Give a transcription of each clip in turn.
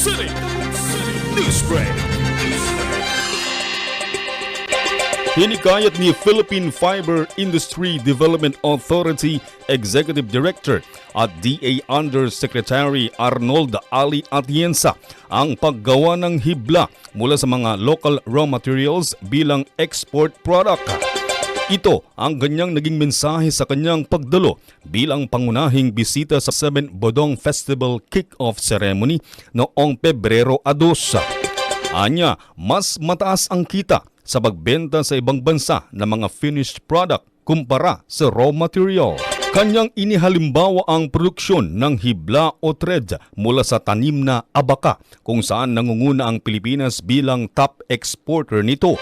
City Newsbreak. Hinikayat ni Philippine Fiber Industry Development Authority Executive Director at DA Undersecretary Arnold Ali Atienza ang paggawa ng hibla mula sa mga local raw materials bilang export product. Ito ang kanyang naging mensahe sa kanyang pagdalo bilang pangunahing bisita sa 7 Bodong Festival Kick-Off Ceremony noong Pebrero 2. Anya, mas mataas ang kita sa pagbenta sa ibang bansa ng mga finished product kumpara sa raw material. Kanyang inihalimbawa ang produksyon ng hibla o thread mula sa tanim na abaka kung saan nangunguna ang Pilipinas bilang top exporter nito.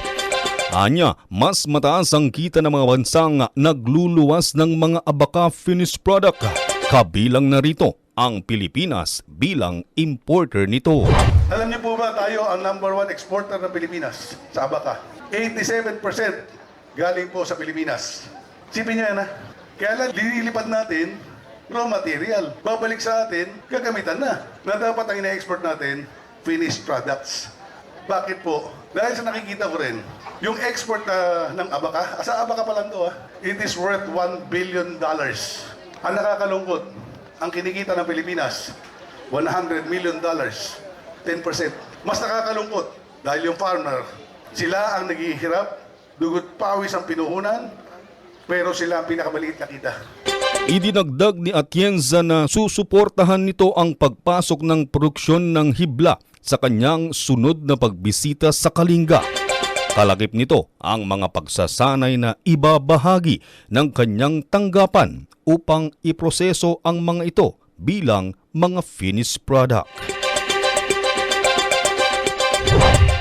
Anya, mas mataas ang kita ng mga bansang nagluluwas ng mga abaka finished product. Kabilang na rito ang Pilipinas bilang importer nito. Alam niyo po ba tayo ang #1 exporter ng Pilipinas sa abaka? 87% galing po sa Pilipinas. Sipin niyo yan ha. Kaya lang linilipad natin raw material. Babalik sa atin, gagamitan na dapat ang ina-export natin, finished products. Bakit po? Dahil sa nakikita ko rin, yung export ng abaka, sa abaka pa lang to it is worth $1 billion. Ang nakakalungkot, ang kinikita ng Pilipinas, $100 million, 10%. Mas nakakalungkot dahil yung farmer, sila ang naghihirap, dugot pawis ang pinuhunan, pero sila ang pinakamaliit na kita. Idinagdag ni Atienza na susuportahan nito ang pagpasok ng produksyon ng hibla sa kanyang sunod na pagbisita sa Kalinga. Kalakip nito ang mga pagsasanay na ibabahagi ng kanyang tanggapan upang iproseso ang mga ito bilang mga finished product.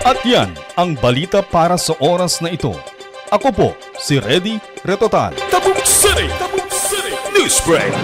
At yan ang balita para sa oras na ito. Ako po si Reddy Retotal. Tabuk City Newsbreak.